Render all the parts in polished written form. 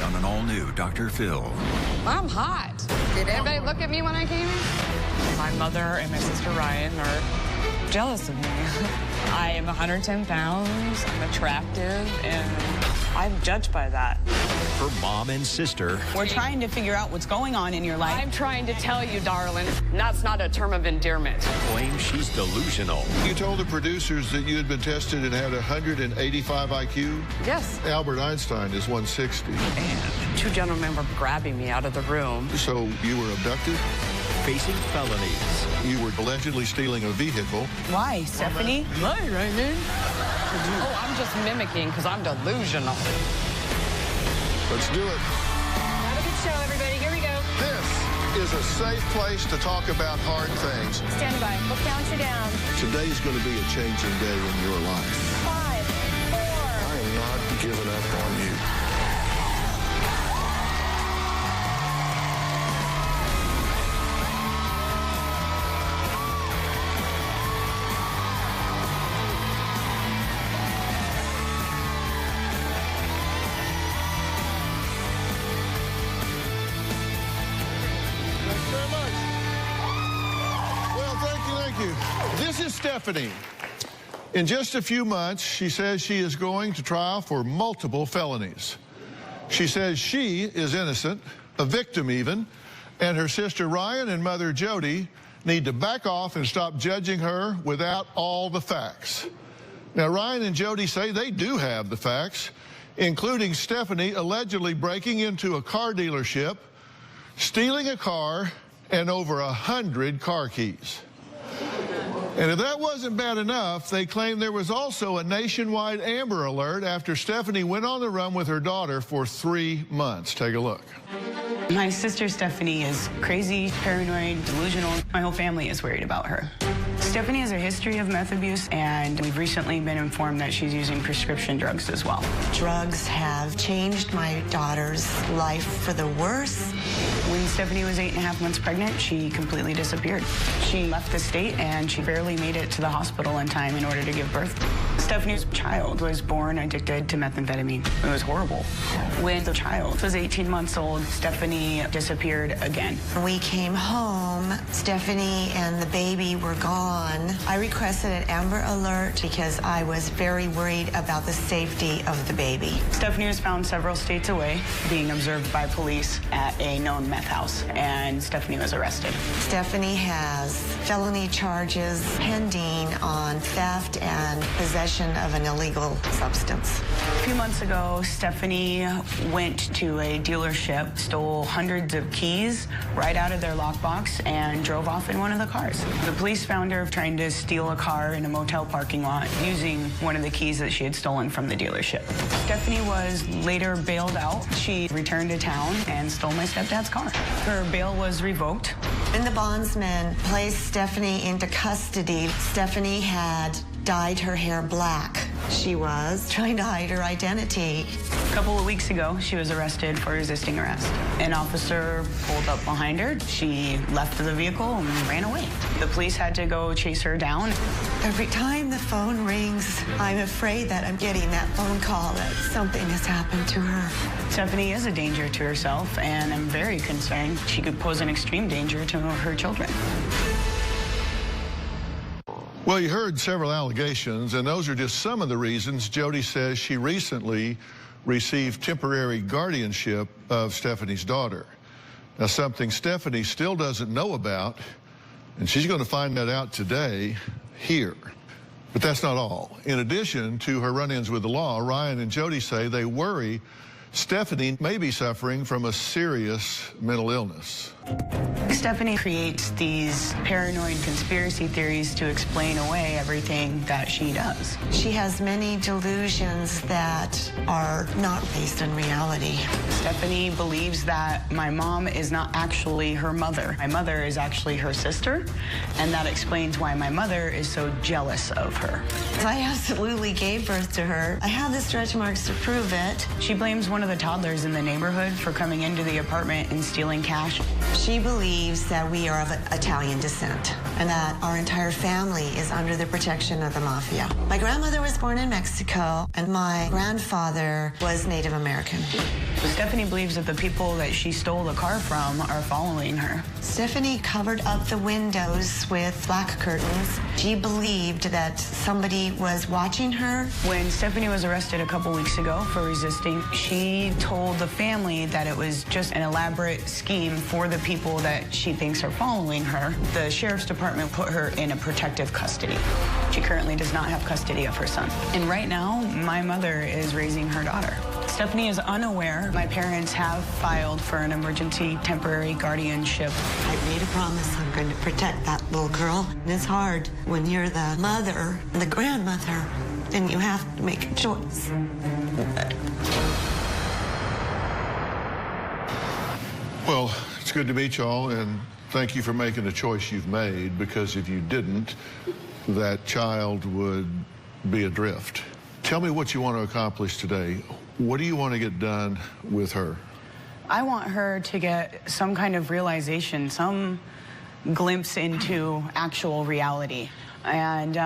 on an all-new Dr. Phil. I'm hot. Did anybody look at me when I came in? My mother and my sister Ryan are jealous of me. I am 110 pounds, I'm attractive, and I'm judged by that. Her mom and sister. We're trying to figure out what's going on in your life. I'm trying to tell you, darling, that's not a term of endearment. Claim she's delusional. You told the producers that you had been tested and had 185 IQ? Yes. Albert Einstein is 160. And Two gentlemen were grabbing me out of the room. So you were abducted? facing felonies. You were allegedly stealing a vehicle. Why, Stephanie? Hi, Raymond. Oh, I'm just mimicking because I'm delusional. Let's do it. Have a good show, everybody. Here we go. This is a safe place to talk about hard things. Stand by. We'll count you down. Today's going to be a changing day in your life. 5, 4. I am not giving up on you. This is Stephanie. In just a few months, she says she is going to trial for multiple felonies. She says she is innocent, a victim even, and her sister Ryan and mother Jody need to back off and stop judging her without all the facts. Now, Ryan and Jody say they do have the facts, including Stephanie allegedly breaking into a car dealership, stealing a car, and over 100 car keys. And if that wasn't bad enough, they claim there was also a nationwide Amber Alert after Stephanie went on the run with her daughter for 3 months. Take a look. My sister Stephanie is crazy, paranoid, delusional. My whole family is worried about her. Stephanie has a history of meth abuse, and we've recently been informed that she's using prescription drugs as well. Drugs have changed my daughter's life for the worse. When Stephanie was 8.5 months pregnant, she completely disappeared. She left the state, and she barely made it to the hospital in time in order to give birth. Stephanie's child was born addicted to methamphetamine. It was horrible. When the child was 18 months old, Stephanie disappeared again. When we came home, Stephanie and the baby were gone. I requested an Amber Alert because I was very worried about the safety of the baby. Stephanie was found several states away, being observed by police at a known meth house, and Stephanie was arrested. Stephanie has felony charges pending on theft and possession of an illegal substance. A few months ago, Stephanie went to a dealership, stole hundreds of keys right out of their lockbox, and drove off in one of the cars. The police found her trying to steal a car in a motel parking lot using one of the keys that she had stolen from the dealership. Stephanie was later bailed out. She returned to town and stole my stepdad's car. Her bail was revoked. When the bondsman placed Stephanie into custody, Stephanie had dyed her hair black. She was trying to hide her identity. A couple of weeks ago, she was arrested for resisting arrest. An officer pulled up behind her. She left the vehicle and ran away. The police had to go chase her down. Every time the phone rings, I'm afraid that I'm getting that phone call that something has happened to her. Stephanie is a danger to herself, and I'm very concerned she could pose an extreme danger to her children. Well, you heard several allegations, and those are just some of the reasons Jody says she recently received temporary guardianship of Stephanie's daughter. Now, something Stephanie still doesn't know about, and she's going to find that out today here. But that's not all. In addition to her run-ins with the law, Ryan and Jody say they worry Stephanie may be suffering from a serious mental illness. Stephanie creates these paranoid conspiracy theories to explain away everything that she does. She has many delusions that are not based in reality. Stephanie believes that my mom is not actually her mother. My mother is actually her sister, and that explains why my mother is so jealous of her. I absolutely gave birth to her. I have the stretch marks to prove it. She blames one of the toddlers in the neighborhood for coming into the apartment and stealing cash. She believes that we are of Italian descent and that our entire family is under the protection of the mafia. My grandmother was born in Mexico, and my grandfather was Native American. Stephanie believes that the people that she stole the car from are following her. Stephanie covered up the windows with black curtains. She believed that somebody was watching her. When Stephanie was arrested a couple weeks ago for resisting, she told the family that it was just an elaborate scheme for the people that she thinks are following her. The sheriff's department put her in a protective custody. She currently does not have custody of her son. And right now, my mother is raising her daughter. Stephanie is unaware. My parents have filed for an emergency temporary guardianship. I made a promise I'm going to protect that little girl. And it's hard when you're the mother, the grandmother, and you have to make a choice. Well, it's good to meet y'all, and thank you for making the choice you've made, because if you didn't, that child would be adrift. Tell me what you want to accomplish today. What do you want to get done with her? I want her to get some kind of realization, some glimpse into actual reality. And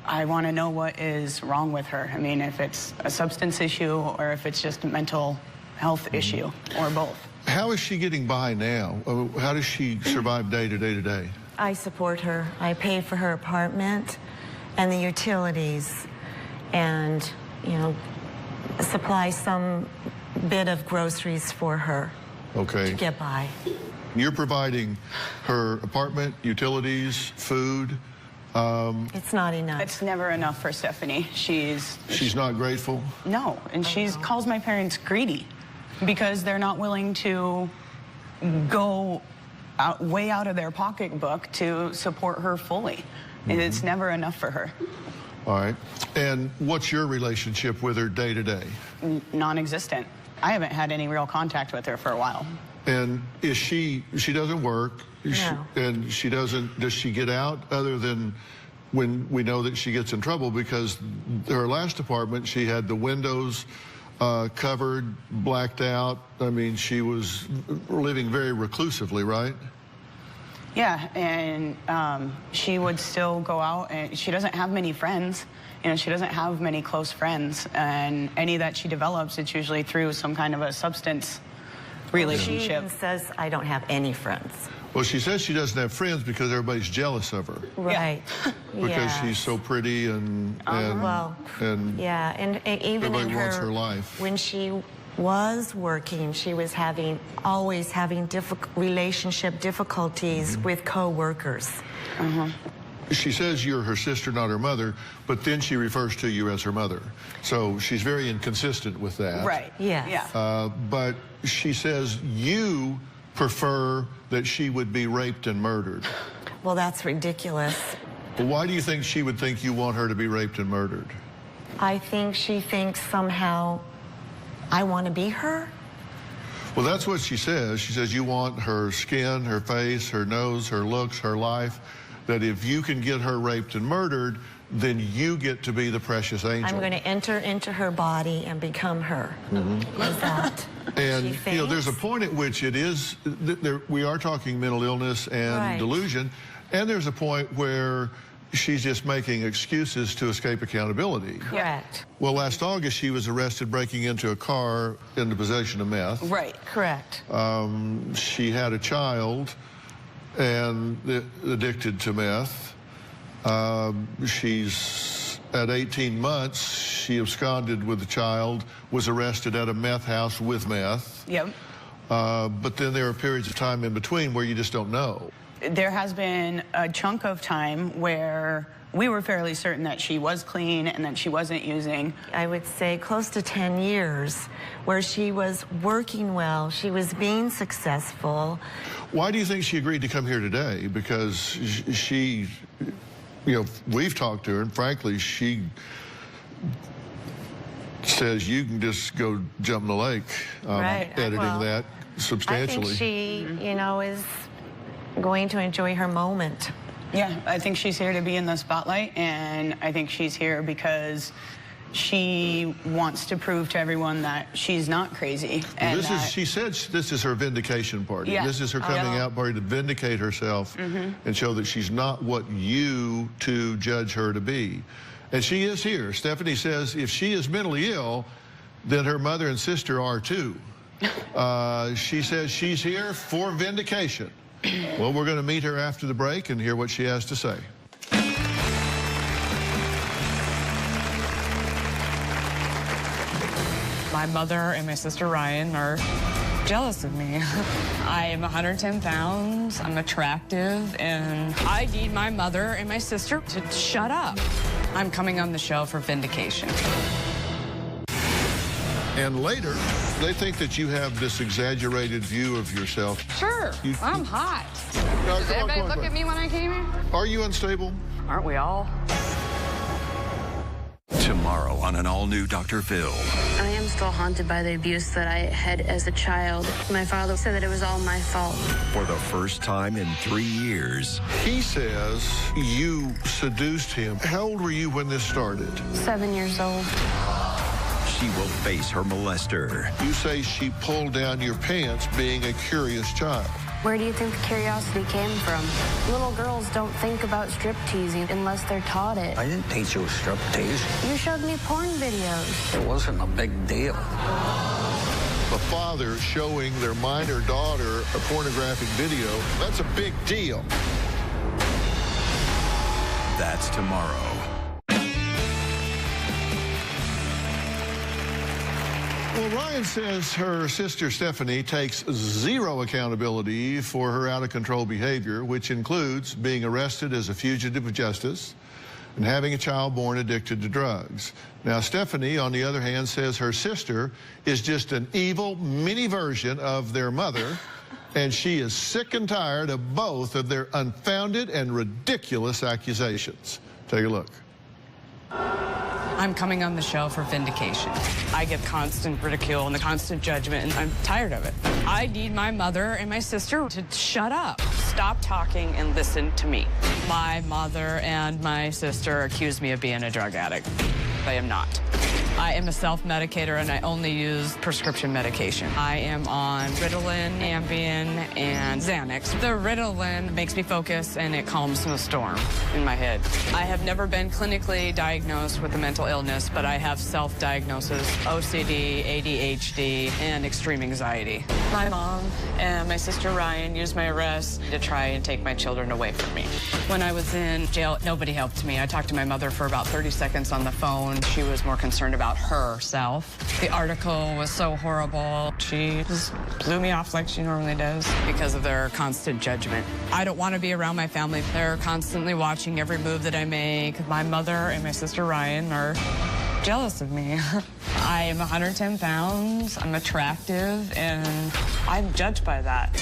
I want to know what is wrong with her. I mean, if it's a substance issue or if it's just a mental health issue, or both. How is she getting by now? How does she survive day to day to day? I support her. I pay for her apartment and the utilities and, you know, supply some bit of groceries for her Okay. to get by. You're providing her apartment, utilities, food. It's not enough. It's never enough for Stephanie. She's not grateful? No, and she calls my parents greedy because they're not willing to go way out of their pocketbook to support her fully. And it's never enough for her. All right. And what's your relationship with her day to day? Non-existent. I haven't had any real contact with her for a while. And is she doesn't work? No. And does she get out other than when we know that she gets in trouble? Because her last apartment, she had the windows covered, blacked out. I mean, she was living very reclusively, right? Yeah, and she would still go out, and she doesn't have many friends. You know, she doesn't have many close friends, and any that she develops, it's usually through some kind of a substance relationship. She even says, I don't have any friends. Well, she says she doesn't have friends because everybody's jealous of her. Right. Because she's so pretty and yeah, and even everybody in wants her life. When she was working, she was always having relationship difficulties with co-workers. She says you're her sister, not her mother, but then she refers to you as her mother. So she's very inconsistent with that. Right. Yes. Yeah. But she says you prefer that she would be raped and murdered. Well, that's ridiculous. Well, why do you think she would think you want her to be raped and murdered? I think she thinks somehow I want to be her. Well, that's what she says. She says you want her skin, her face, her nose, her looks, her life, that if you can get her raped and murdered, then you get to be the precious angel. I'm going to enter into her body and become her. Is that And, she you know, there's a thinks? point at which it is, we are talking mental illness and Right. delusion, and there's a point where she's just making excuses to escape accountability. Correct. Well, last August, she was arrested breaking into a car in the possession of meth. Right. Correct. She had a child and addicted to meth. She's at 18 months, she absconded with the child, was arrested at a meth house with meth. Yep. But then there are periods of time in between where you just don't know. There has been a chunk of time where we were fairly certain that she was clean and that she wasn't using. I would say close to 10 years where she was working well, she was being successful. Why do you think she agreed to come here today? Because she, you know, we've talked to her, and frankly, she says you can just go jump in the lake. Right. Editing Well, that substantially. I think she, you know, is going to enjoy her moment. Yeah, I think she's here to be in the spotlight, and I think she's here because she wants to prove to everyone that she's not crazy. And She said this is her vindication party. Yeah. This is her coming out party to vindicate herself and show that she's not what you two judge her to be. And she is here. Stephanie says if she is mentally ill, then her mother and sister are too. She says she's here for vindication. Well, we're going to meet her after the break and hear what she has to say. My mother and my sister Ryan are jealous of me. I am 110 pounds, I'm attractive, and I need my mother and my sister to shut up. I'm coming on the show for vindication. And later, they think that you have this exaggerated view of yourself. Sure, I'm hot. Did anybody look at me when I came here? Are you unstable? Aren't we all? Tomorrow on an all-new Dr. Phil. I am still haunted by the abuse that I had as a child. My father said that it was all my fault. For the first time in 3 years, He says you seduced him. How old were you when this started? 7 years old. she will face her molester. You say she pulled down your pants being a curious child. Where do you think the curiosity came from? Little girls don't think about strip teasing unless they're taught it. I didn't teach you striptease. You showed me porn videos. It wasn't a big deal. The father showing their minor daughter a pornographic video, that's a big deal. That's tomorrow. Well, Ryan says her sister Stephanie takes zero accountability for her out-of-control behavior, which includes being arrested as a fugitive of justice and having a child born addicted to drugs. Now, Stephanie, on the other hand, says her sister is just an evil mini version of their mother, and she is sick and tired of both of their unfounded and ridiculous accusations. Take a look. I'm coming on the show for vindication. I get constant ridicule and the constant judgment, and I'm tired of it. I need my mother and my sister to shut up. Stop talking and listen to me. My mother and my sister accuse me of being a drug addict. I am not. I am a self-medicator, and I only use prescription medication. I am on Ritalin, Ambien, and Xanax. The Ritalin makes me focus, and it calms the storm in my head. I have never been clinically diagnosed with a mental illness, but I have self-diagnosis, OCD, ADHD, and extreme anxiety. My mom and my sister Ryan used my arrest to try and take my children away from me. When I was in jail, nobody helped me. I talked to my mother for about 30 seconds on the phone. She was more concerned about herself. The article was so horrible. She just blew me off like she normally does because of their constant judgment. I don't want to be around my family. They're constantly watching every move that I make. My mother and my sister Ryan are jealous of me. I am 110 pounds, I'm attractive, and I'm judged by that.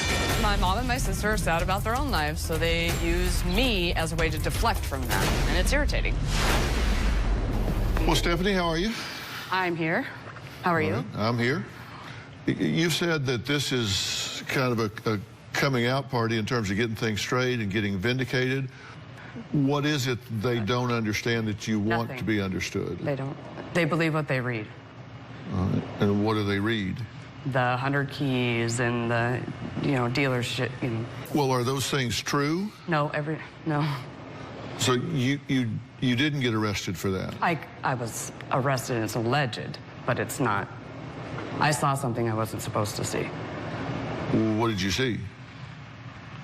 My mom and my sister are sad about their own lives, so they use me as a way to deflect from that, and it's irritating. Well, Stephanie, how are you? I'm here. How are you? I'm here. You said that this is kind of a coming out party in terms of getting things straight and getting vindicated. What is it they don't understand that you want Nothing. to be understood? They don't. They believe what they read. And what do they read? The 100 keys and the, dealership, Well, are those things true? No. So you didn't get arrested for that? I was arrested, it's alleged, but it's not. I saw something I wasn't supposed to see. What did you see?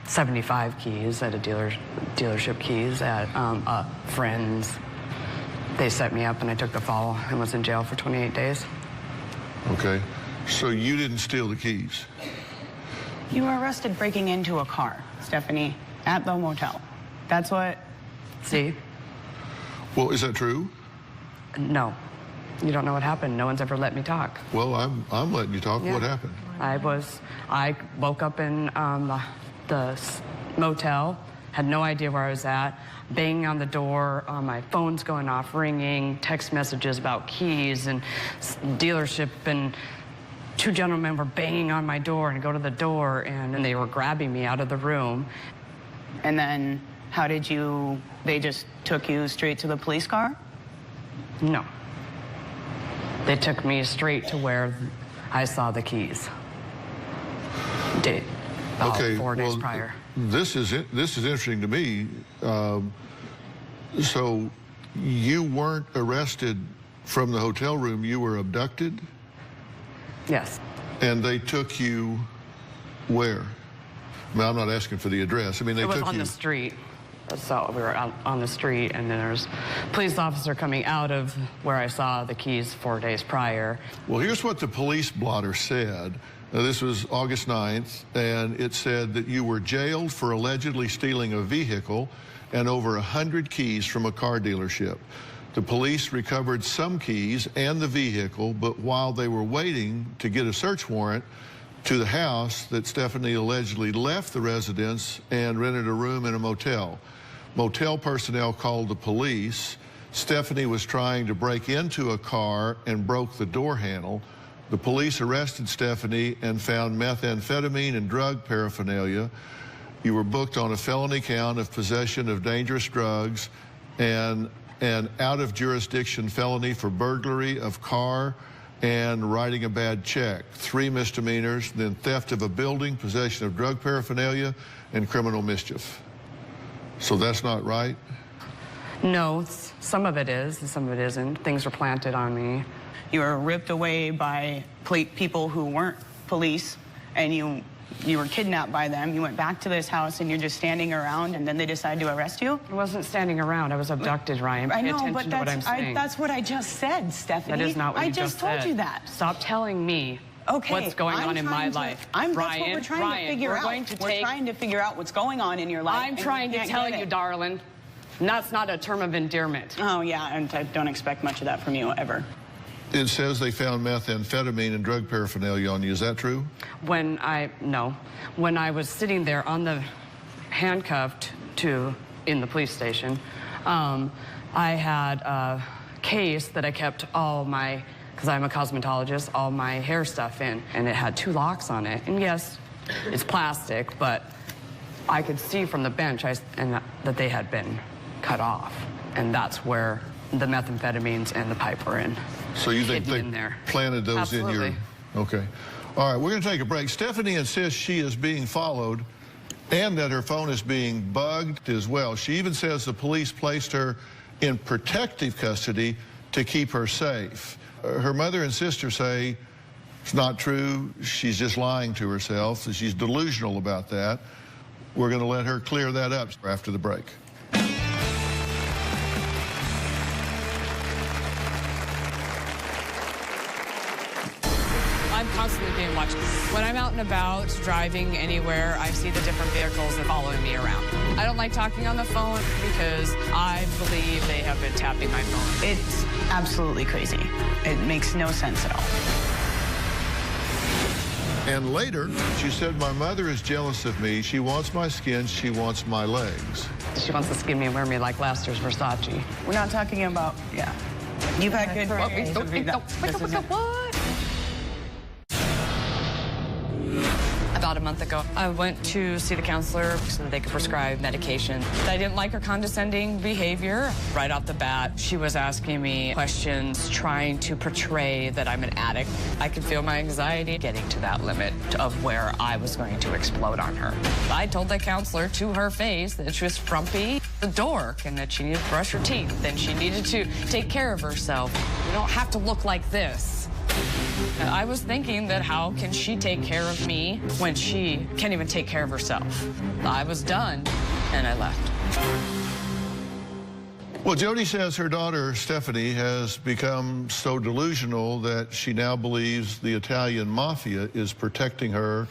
75 keys at a dealership keys at a friend's. They set me up and I took the fall and was in jail for 28 days. Okay. So you didn't steal the keys? You were arrested breaking into a car, Stephanie, at the motel. That's what... See? Well, is that true? No. You don't know what happened. No one's ever let me talk. Well, I'm letting you talk. Yeah. What happened? I woke up in the motel, had no idea where I was at, banging on the door, my phone's going off, ringing, text messages about keys and dealership, and two gentlemen were banging on my door, and I go to the door, and they were grabbing me out of the room. And then how did you... They just took you straight to the police car? No. They took me straight to where I saw the keys. About 4 days prior. This is interesting to me. So you weren't arrested from the hotel room. You were abducted? Yes. And they took you where? I mean, I'm not asking for the address. I mean, they took you... It was on the street. So we were out on the street, and then there's a police officer coming out of where I saw the keys 4 days prior. Well, here's what the police blotter said. This was August 9th, and it said that you were jailed for allegedly stealing a vehicle and over 100 keys from a car dealership. The police recovered some keys and the vehicle, but while they were waiting to get a search warrant to the house that Stephanie allegedly left the residence and rented a room in a motel. Motel personnel called the police. Stephanie was trying to break into a car and broke the door handle. The police arrested Stephanie and found methamphetamine and drug paraphernalia. You were booked on a felony count of possession of dangerous drugs and an out-of-jurisdiction felony for burglary of car and writing a bad check. 3 misdemeanors, then theft of a building, possession of drug paraphernalia, and criminal mischief. So that's not right? No, some of it is, and some of it isn't. Things were planted on me. You were ripped away by people who weren't police, and you were kidnapped by them. You went back to this house, and you're just standing around, and then they decided to arrest you? I wasn't standing around. I was abducted, Ryan. I Pay know, attention but to what I'm saying. that's what I just said, Stephanie. That is not what you just said. I just told you that. Stop telling me what's going on in my life. That's what we're trying to figure out. We're trying to figure out what's going on in your life. I'm trying to tell you, darling. And that's not a term of endearment. Oh, yeah, and I don't expect much of that from you ever. It says they found methamphetamine and drug paraphernalia on you. Is that true? No. When I was sitting there on the handcuffed in the police station, I had a case that I kept all my, because I'm a cosmetologist, all my hair stuff in, and it had 2 locks on it. And yes, it's plastic, but I could see from the bench that they had been cut off, and that's where the methamphetamines and the pipe were in. So you think they planted those Absolutely. in your... Okay. All right, we're going to take a break. Stephanie insists she is being followed and that her phone is being bugged as well. She even says the police placed her in protective custody to keep her safe. Her mother and sister say it's not true. She's just lying to herself. She's delusional about that. We're going to let her clear that up after the break. I'm constantly being watched. When I'm out and about, driving anywhere, I see the different vehicles that following me around. I don't like talking on the phone because I believe they have been tapping my phone. It's absolutely crazy. It makes no sense at all. And later, she said, my mother is jealous of me. She wants my skin. She wants my legs. She wants to skin me and wear me like last year's Versace. We're not talking about, yeah. You've had good experiences. What? About a month ago, I went to see the counselor so that they could prescribe medication. I didn't like her condescending behavior. Right off the bat, she was asking me questions, trying to portray that I'm an addict. I could feel my anxiety getting to that limit of where I was going to explode on her. I told the counselor to her face that she was frumpy, a dork, and that she needed to brush her teeth, and she needed to take care of herself. You don't have to look like this. I was thinking that how can she take care of me when she can't even take care of herself? I was done, and I left. Well, Jody says her daughter, Stephanie, has become so delusional that she now believes the Italian mafia is protecting her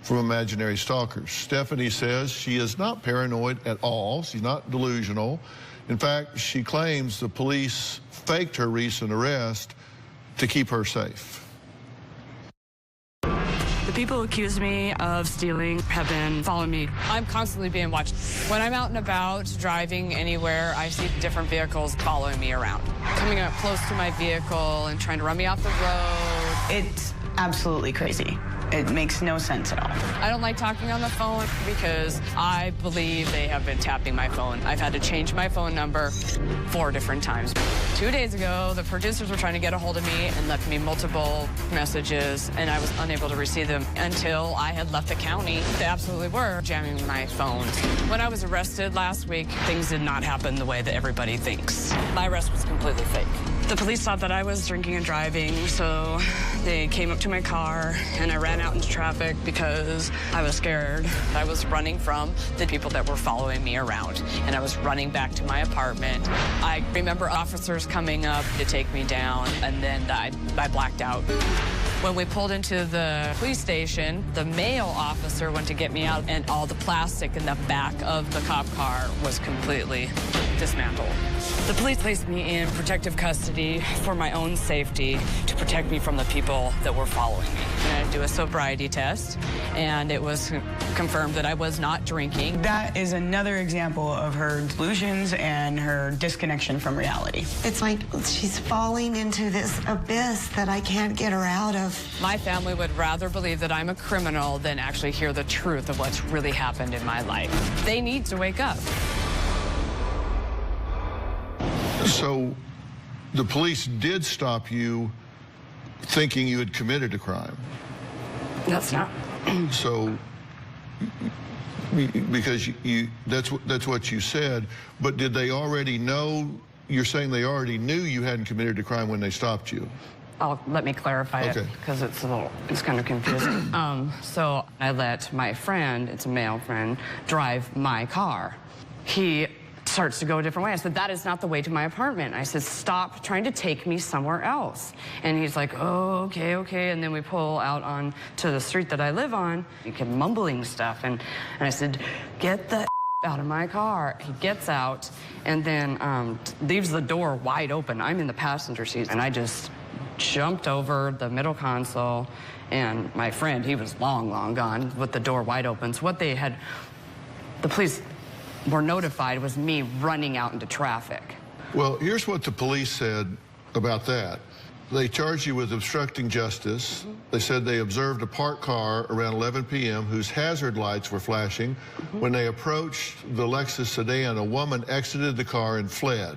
from imaginary stalkers. Stephanie says she is not paranoid at all. She's not delusional. In fact, she claims the police faked her recent arrest to keep her safe. The people who accuse me of stealing have been following me. I'm constantly being watched. When I'm out and about, driving anywhere, I see different vehicles following me around. Coming up close to my vehicle and trying to run me off the road. It's absolutely crazy. It makes no sense at all. I don't like talking on the phone because I believe they have been tapping my phone. I've had to change my phone number 4 different times. 2 days ago, the producers were trying to get a hold of me and left me multiple messages, and I was unable to receive them until I had left the county. They absolutely were jamming my phone. When I was arrested last week, things did not happen the way that everybody thinks. My arrest was completely fake. The police thought that I was drinking and driving, so they came up to my car, and I ran out into traffic because I was scared. I was running from the people that were following me around, and I was running back to my apartment. I remember officers coming up to take me down, and then I blacked out. When we pulled into the police station, the male officer went to get me out, and all the plastic in the back of the cop car was completely dismantled. The police placed me in protective custody for my own safety to protect me from the people that were following me. And I had to do a sobriety test, and it was confirmed that I was not drinking. That is another example of her delusions and her disconnection from reality. It's like she's falling into this abyss that I can't get her out of. My family would rather believe that I'm a criminal than actually hear the truth of what's really happened in my life. They need to wake up. So the police did stop you thinking you had committed a crime. That's not. So, because that's what you said, but did they already know? You're saying they already knew you hadn't committed a crime when they stopped you? Let me clarify it, because it's kind of confusing. So I let my friend, it's a male friend, drive my car. He starts to go a different way. I said, that is not the way to my apartment. I said, stop trying to take me somewhere else. And he's like, oh, okay, okay. And then we pull out on to the street that I live on. He kept mumbling stuff. And I said, get the out of my car. He gets out and then leaves the door wide open. I'm in the passenger seat, and I just jumped over the middle console, and my friend, he was long, long gone with the door wide open. So what the police were notified was me running out into traffic. Well, here's what the police said about that. They charged you with obstructing justice. They said they observed a parked car around 11 p.m. whose hazard lights were flashing. When they approached the Lexus sedan, a woman exited the car and fled.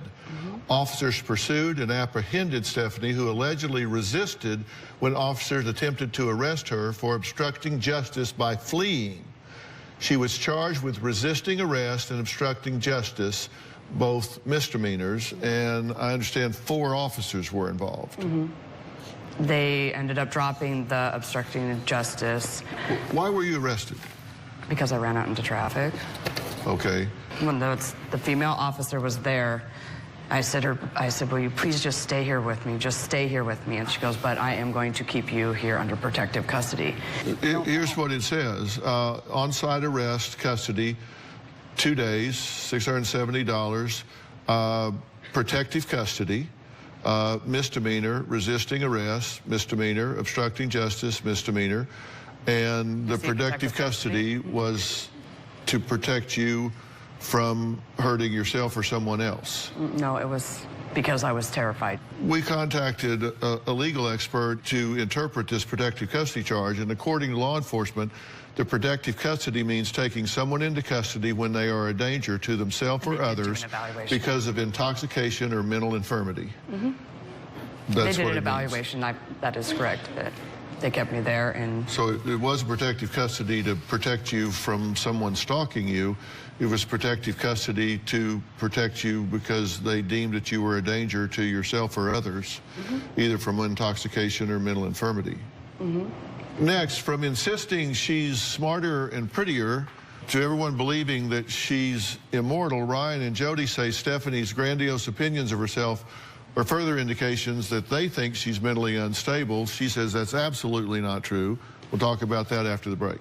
Officers pursued and apprehended Stephanie, who allegedly resisted when officers attempted to arrest her for obstructing justice by fleeing. She was charged with resisting arrest and obstructing justice, both misdemeanors, and I understand 4 officers were involved. They ended up dropping the obstructing justice. Why were you arrested? Because I ran out into traffic. Okay. When the female officer was there, I said, will you please just stay here with me? Just stay here with me. And she goes, but I am going to keep you here under protective custody. Here's what it says. On-site arrest, custody, 2 days, $670. Protective custody, misdemeanor, resisting arrest, misdemeanor, obstructing justice, misdemeanor. And the protective custody was to protect you from hurting yourself or someone else? No, it was because I was terrified. We contacted a legal expert to interpret this protective custody charge, and according to law enforcement, the protective custody means taking someone into custody when they are a danger to themselves or others because of intoxication or mental infirmity. They did an evaluation. That is correct. They kept me there. And so it was protective custody to protect you from someone stalking you. It was protective custody to protect you because they deemed that you were a danger to yourself or others, either from intoxication or mental infirmity. Next, from insisting she's smarter and prettier to everyone believing that she's immortal, Ryan and Jody say Stephanie's grandiose opinions of herself are further indications that they think she's mentally unstable. She says that's absolutely not true. We'll talk about that after the break.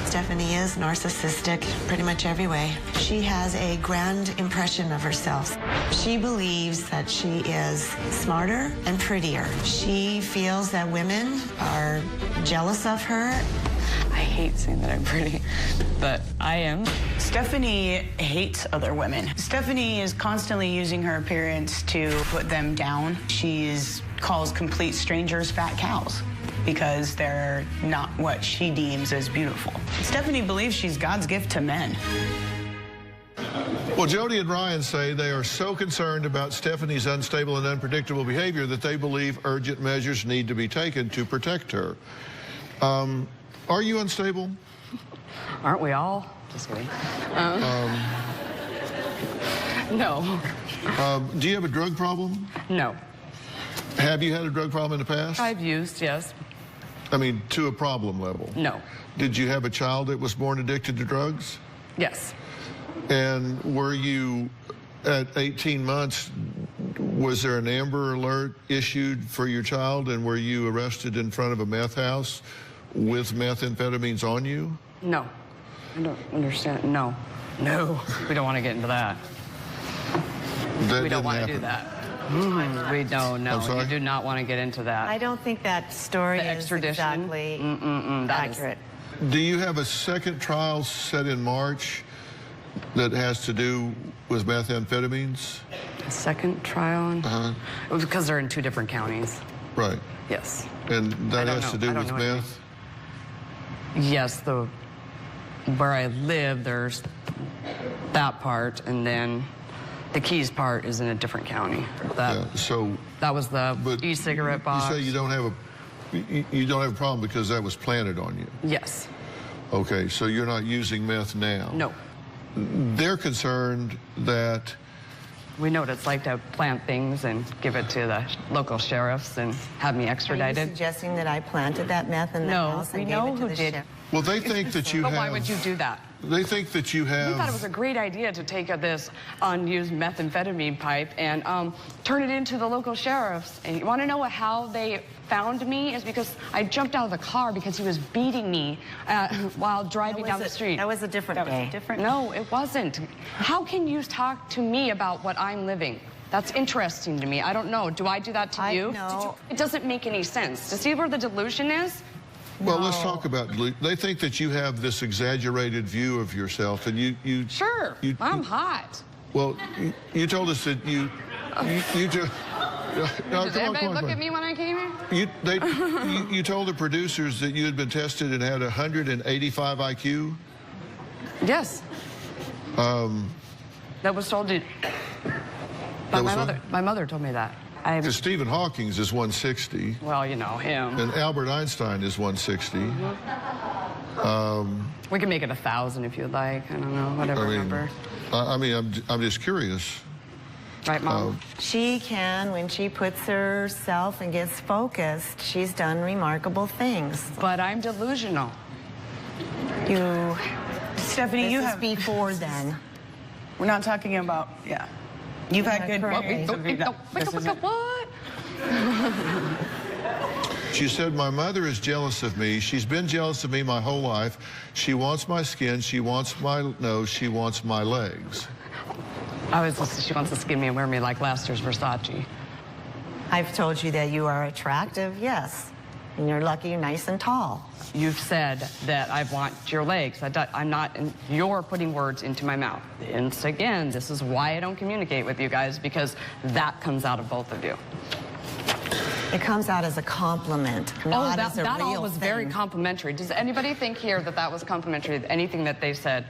Stephanie is narcissistic pretty much every way. She has a grand impression of herself. She believes that she is smarter and prettier. She feels that women are jealous of her. I hate saying that I'm pretty, but I am. Stephanie hates other women. Stephanie is constantly using her appearance to put them down. She calls complete strangers fat cows because they're not what she deems as beautiful. Stephanie believes she's God's gift to men. Well, Jody and Ryan say they are so concerned about Stephanie's unstable and unpredictable behavior that they believe urgent measures need to be taken to protect her. Are you unstable? Aren't we all? Just kidding. No. Do you have a drug problem? No. Have you had a drug problem in the past? I've used, yes. I mean, to a problem level? No. Did you have a child that was born addicted to drugs? Yes. And were you, at 18 months, was there an Amber Alert issued for your child, and were you arrested in front of a meth house with methamphetamines on you? No. I don't understand. No. No. We don't want to get into that. That We don't didn't want to happen. do that. We don't, no. I'm sorry? You do not want to get into that. I don't think that story The is extradition? exactly That is- accurate. Do you have a second trial set in March that has to do with methamphetamines? A second trial? Uh-huh. It was because they're in 2 different counties. Right. Yes. And that I don't has to know. do I don't with know what you meth? Yes, where I live, there's that part, and then the Keys part is in a different county. Yeah, so, That was the but e-cigarette box. you say you don't have a problem because that was planted on you. Yes. Okay, so you're not using meth now. No. They're concerned that We know what it's like to plant things and give it to the local sheriffs and have me Are you extradited. suggesting that I planted that meth in the No, house and we gave know it to who the did. sheriff? well, they think that you But have. why would you do that? They think that you have. We thought it was a great idea to take this unused methamphetamine pipe and turn it into the local sheriffs. And you want to know how they found me? Is because I jumped out of the car because he was beating me while driving down the street. That was a different day. No, it wasn't. How can you talk to me about what I'm living? That's interesting to me. I don't know. Do I do that to you? No. It doesn't make any sense. To see where the delusion is? Well, let's talk about. They think that you have this exaggerated view of yourself, and you. Sure. I'm hot. Well, you told us that you just. No, Did anybody look at me when I came here? You told the producers that you had been tested and had 185 IQ. Yes. That was told to. That was My mother told me that. Because Stephen Hawking's is 160. Well, you know him. And Albert Einstein is 160. We can make it 1,000 if you'd like. I don't know, whatever number. I'm just curious. Right, Mom? She can, when she puts herself and gets focused, she's done remarkable things. But I'm delusional. Stephanie, you have before then. We're not talking about, You've had good correct. What? She said, my mother is jealous of me. She's been jealous of me my whole life. She wants my skin. She wants my nose. She wants my legs. She wants to skin me and wear me like last year's Versace. I've told you that you are attractive, yes. And you're lucky you're nice and tall. You've said that I want your legs. I'm not, you're putting words into my mouth. And again, this is why I don't communicate with you guys, because that comes out of both of you. It comes out as a compliment, not as a that real all was thing. very complimentary. Does anybody think here that that was complimentary, anything that they said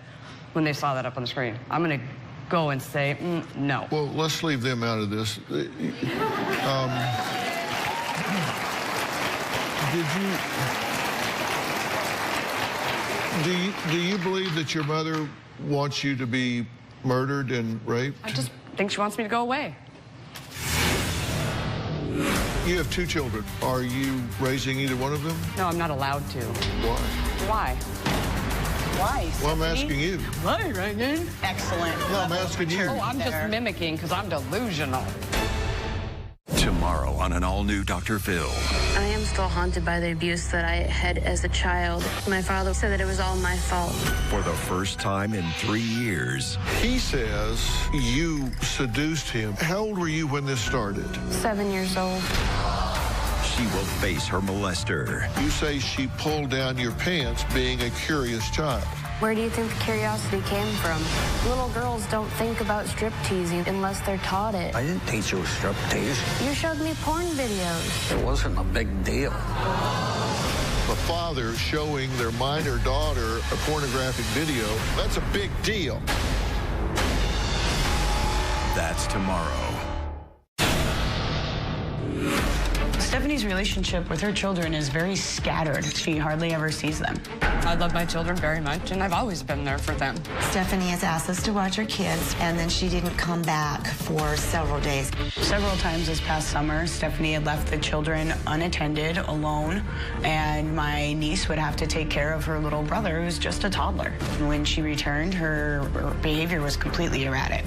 when they saw that up on the screen? I'm going to go and say, no. Well, let's leave them out of this. Do you believe that your mother wants you to be murdered and raped? I just think she wants me to go away. You have 2 children. Are you raising either one of them? No, I'm not allowed to. Why? Why? Why? Well, I'm asking you. Why, Reagan? Excellent. No, I'm asking you. Oh, I'm just mimicking because I'm delusional. Tomorrow on an all-new Dr. Phil. I am still haunted by the abuse that I had as a child. My father said that it was all my fault. For the first time in 3 years, He says you seduced him. How old were you when this started? 7 years old. she will face her molester. You say she pulled down your pants being a curious child. Where do you think the curiosity came from? Little girls don't think about strip teasing unless they're taught it. I didn't teach you strip tease. You showed me porn videos. It wasn't a big deal. The father showing their minor daughter a pornographic video, that's a big deal. That's tomorrow. Stephanie Stephanie's relationship with her children is very scattered. She hardly ever sees them. I love my children very much, and I've always been there for them. Stephanie has asked us to watch her kids, and then she didn't come back for several days. Several times this past summer, Stephanie had left the children unattended, alone, and my niece would have to take care of her little brother, who's just a toddler. When she returned, her behavior was completely erratic.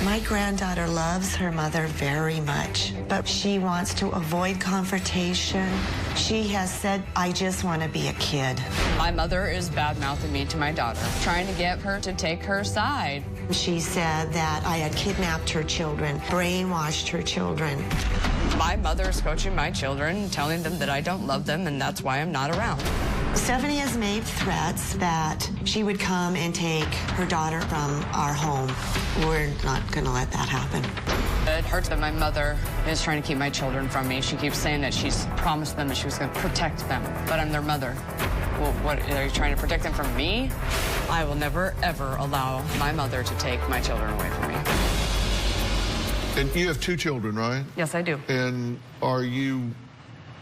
My granddaughter loves her mother very much, but she wants to avoid confrontation. She has said, I just want to be a kid. My mother is bad-mouthing me to my daughter, trying to get her to take her side. She said that I had kidnapped her children, brainwashed her children. My mother is coaching my children, telling them that I don't love them, and that's why I'm not around. Stephanie has made threats that she would come and take her daughter from our home. We're not going to let that happen. It hurts that my mother is trying to keep my children from me. She keeps saying that she's promised them that she was going to protect them, but I'm their mother. Well, what, are you trying to protect them from me? I will never, ever allow my mother to take my children away from me. And you have 2 children, right? Yes, I do. And are you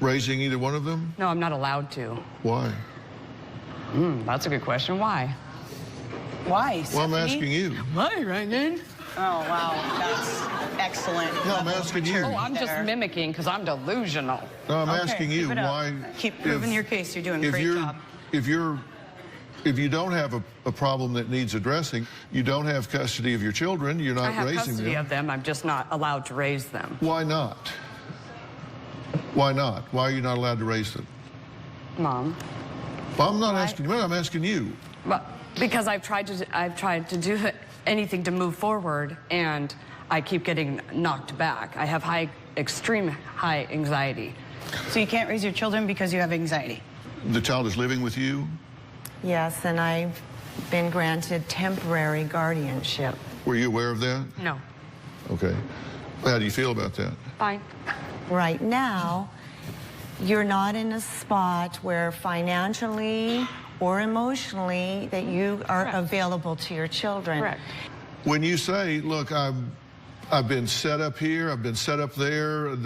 raising either one of them? No, I'm not allowed to. Why? That's a good question. Why? Why, Well, I'm Stephanie? asking you. Why, Ryan? Oh, wow, that's excellent. No, I'm asking you. Oh, I'm just mimicking because I'm delusional. No, I'm Okay, asking you keep it up. why. Keep proving your case. You're doing a if great you're, job. If you don't have a problem that needs addressing, you don't have custody of your children, you're I not have raising custody them. of them. I'm just not allowed to raise them. Why not? Why not? Why are you not allowed to raise them? Mom. Well, I'm not asking you, I'm asking you. Well, because I've tried to do anything to move forward, and I keep getting knocked back. I have extreme high anxiety. So you can't raise your children because you have anxiety? The child is living with you? Yes, and I've been granted temporary guardianship. Were you aware of that? No. Okay. How do you feel about that? Fine. Right now, you're not in a spot where financially or emotionally that you are Correct. available to your children. Correct. When you say, look, I've been set up here, I've been set up there,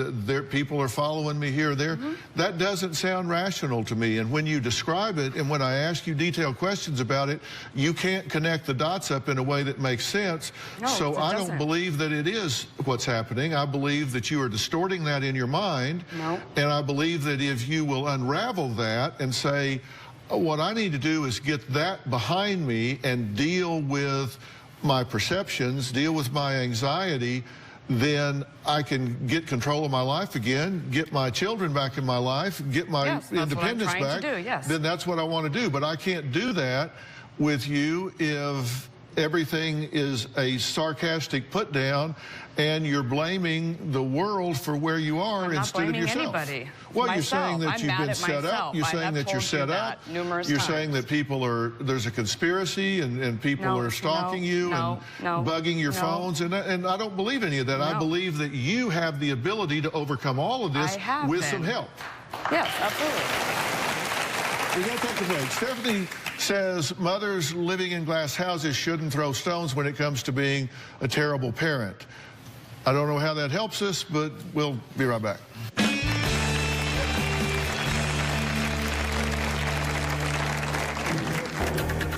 people are following me here or there, that doesn't sound rational to me. And when you describe it and when I ask you detailed questions about it, you can't connect the dots up in a way that makes sense. No, so it I doesn't. don't believe that it is what's happening. I believe that you are distorting that in your mind. No. And I believe that if you will unravel that and say, oh, what I need to do is get that behind me and deal with my perceptions, deal with my anxiety, then I can get control of my life again, get my children back in my life, get my Yes, that's independence what I'm trying back. to do, yes. Then that's what I want to do. But I can't do that with you if everything is a sarcastic put down and you're blaming the world for where you are I'm not instead of blaming yourself. anybody. Well, you're Myself. saying that I'm you've mad been at set up. myself. You're I saying have that you're told you set that up. numerous You're times. saying that there's a conspiracy and people No, are stalking you no, and bugging your no. phones. And I don't believe any of that. I No. believe that you have the ability to overcome all of this I have with been. some help. Yes, absolutely. We got to take a break. Stephanie says mothers living in glass houses shouldn't throw stones when it comes to being a terrible parent. I don't know how that helps us, but we'll be right back.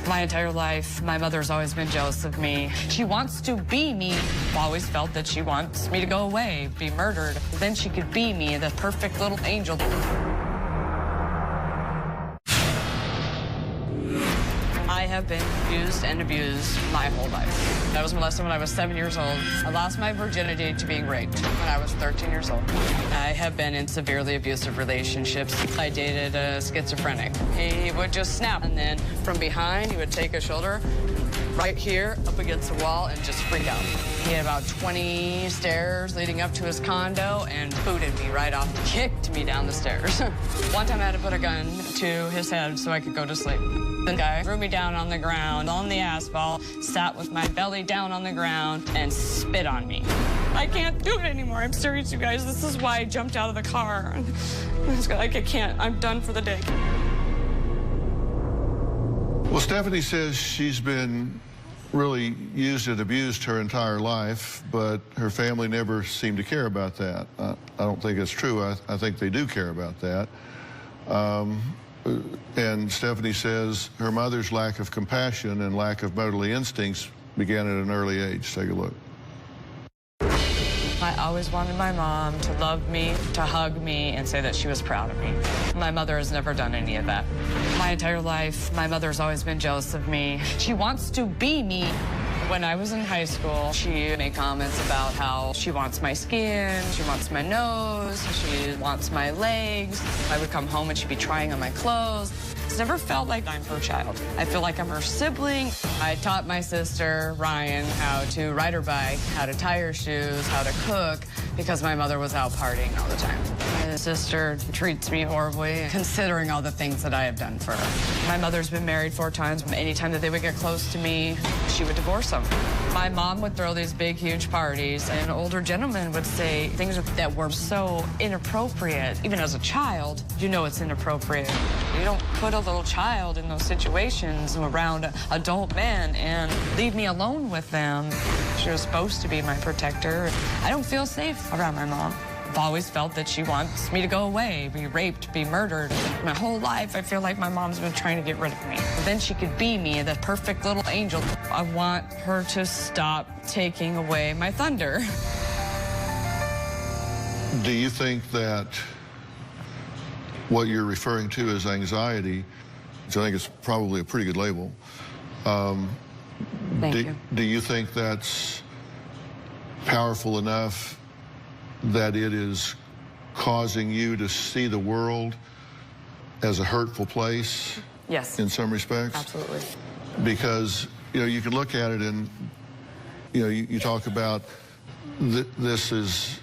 My entire life, my mother's always been jealous of me. She wants to be me. I've always felt that she wants me to go away, be murdered. Then she could be me, the perfect little angel. I have been abused and abused my whole life. I was molested when I was 7 years old. I lost my virginity to being raped when I was 13 years old. I have been in severely abusive relationships. I dated a schizophrenic. He would just snap, and then from behind, he would take a shoulder right here up against the wall and just freak out. He had about 20 stairs leading up to his condo and booted me right off, kicked me down the stairs. One time I had to put a gun to his head so I could go to sleep. The guy threw me down on the ground, on the asphalt, sat with my belly down on the ground, and spit on me. I can't do it anymore. I'm serious, you guys. This is why I jumped out of the car. I can't. I'm done for the day. Well, Stephanie says she's been really used and abused her entire life, but her family never seemed to care about that. I don't think it's true. I think they do care about that. And Stephanie says her mother's lack of compassion and lack of motherly instincts began at an early age. Take a look. I always wanted my mom to love me, to hug me, and say that she was proud of me. My mother has never done any of that. My entire life, my mother's always been jealous of me. She wants to be me. When I was in high school, she made comments about how she wants my skin, she wants my nose, she wants my legs. I would come home and she'd be trying on my clothes. It's never felt like I'm her child. I feel like I'm her sibling. I taught my sister, Ryan, how to ride her bike, how to tie her shoes, how to cook, because my mother was out partying all the time. My sister treats me horribly, considering all the things that I have done for her. My mother's been married 4 times. Anytime that they would get close to me, she would divorce them. My mom would throw these big, huge parties, and older gentlemen would say things that were so inappropriate. Even as a child, you know it's inappropriate. You don't put a little child in those situations around adult men and leave me alone with them. She was supposed to be my protector. I don't feel safe around my mom. I've always felt that she wants me to go away, be raped, be murdered. My whole life, I feel like my mom's been trying to get rid of me. Then she could be me, the perfect little angel. I want her to stop taking away my thunder. Do you think that what you're referring to as anxiety, which I think is probably a pretty good label, Thank you. Do you think that's powerful enough that it is causing you to see the world as a hurtful place? Yes. In some respects? Absolutely. Because, you know, you can look at it and, you know, you talk about these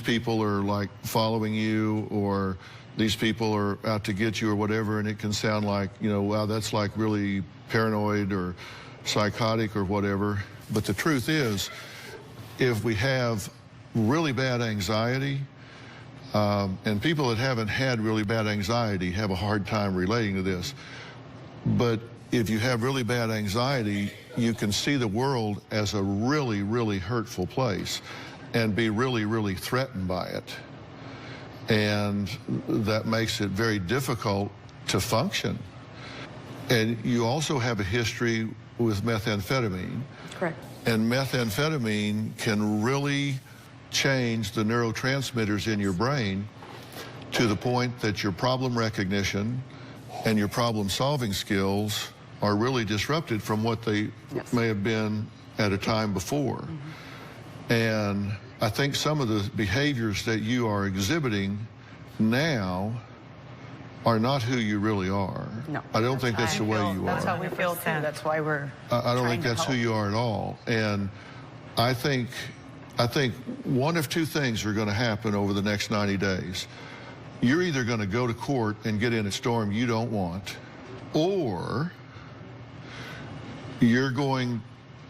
people are like following you, or these people are out to get you, or whatever, and it can sound like, you know, wow, that's like really paranoid or psychotic or whatever. But the truth is, if we have really bad anxiety, and people that haven't had really bad anxiety have a hard time relating to this, but if you have really bad anxiety, you can see the world as a really, really hurtful place and be really, really threatened by it. And that makes it very difficult to function. And you also have a history with methamphetamine. Correct. And methamphetamine can really change the neurotransmitters in your brain to the point that your problem recognition and your problem-solving skills are really disrupted from what they may have been at a time before. And I think some of the behaviors that you are exhibiting now are not who you really are. No. I don't think that's the way you That's are. how we feel too. That's why we're I don't think that's who you are at all. And I think one of two things are going to happen over the next 90 days. You're either going to go to court and get in a storm you don't want, or you're going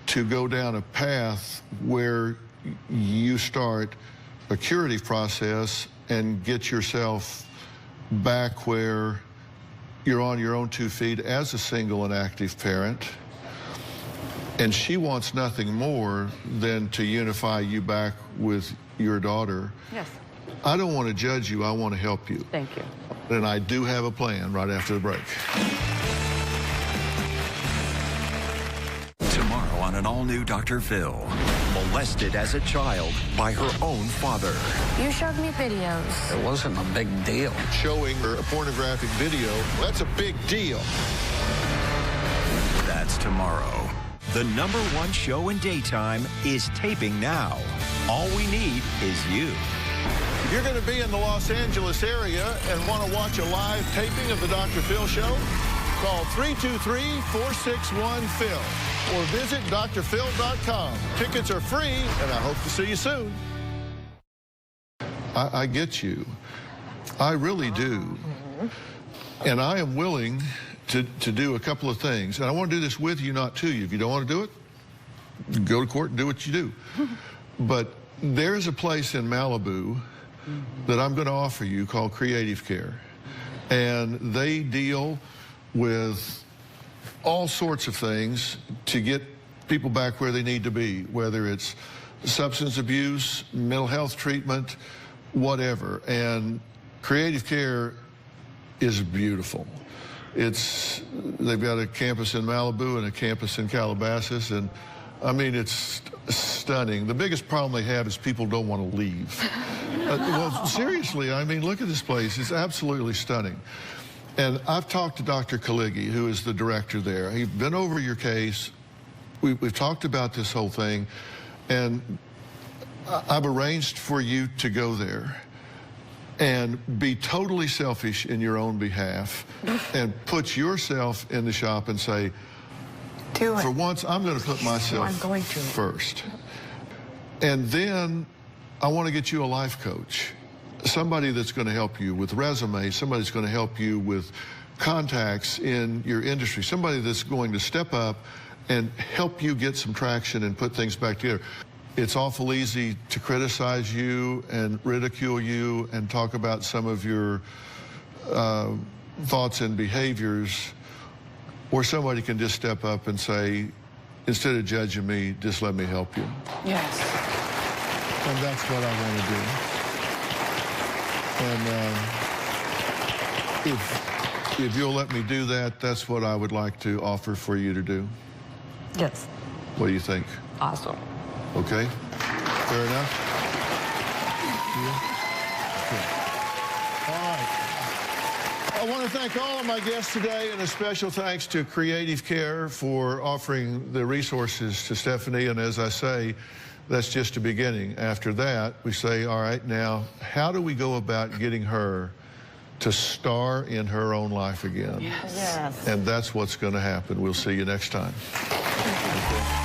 to go down a path where you start a curative process and get yourself back where you're on your own 2 feet as a single and active parent. And she wants nothing more than to unify you back with your daughter. Yes. I don't want to judge you. I want to help you. Thank you. And I do have a plan right after the break. Tomorrow on an all-new Dr. Phil. Molested as a child by her own father. You showed me videos. It wasn't a big deal. Showing her a pornographic video, that's a big deal. That's tomorrow. The #1 show in daytime is taping now. All we need is you. If you're going to be in the Los Angeles area and want to watch a live taping of the Dr. Phil Show, call 323-461-PHIL or visit drphil.com. Tickets are free, and I hope to see you soon. I get you. I really do. And I am willing to do a couple of things. And I want to do this with you, not to you. If you don't want to do it, go to court and do what you do. But there's a place in Malibu that I'm going to offer you called Creative Care. And they deal with all sorts of things to get people back where they need to be, whether it's substance abuse, mental health treatment, whatever. And creative care is beautiful. They've got a campus in Malibu and a campus in Calabasas, and I mean, it's stunning. The biggest problem they have is people don't want to leave. Well, seriously, I mean, look at this place. It's absolutely stunning. And I've talked to Dr. Kaligi, who is the director there. He's been over your case. We've talked about this whole thing, and I've arranged for you to go there and be totally selfish in your own behalf and put yourself in the shop and say, Do it. for once, I'm going to put myself first. And then I want to get you a life coach, somebody that's going to help you with resume, somebody that's going to help you with contacts in your industry, somebody that's going to step up and help you get some traction and put things back together. It's awful easy to criticize you and ridicule you and talk about some of your thoughts and behaviors, or somebody can just step up and say, instead of judging me, just let me help you. Yes. And that's what I want to do. And if you'll let me do that, that's what I would like to offer for you to do. Yes. What do you think? Awesome. Okay? Fair enough? Yeah? Okay. All right. I want to thank all of my guests today, and a special thanks to Creative Care for offering the resources to Stephanie. And as I say, that's just a beginning. After that, we say, all right, now, how do we go about getting her to star in her own life again? Yes. And that's what's going to happen. We'll see you next time. Okay.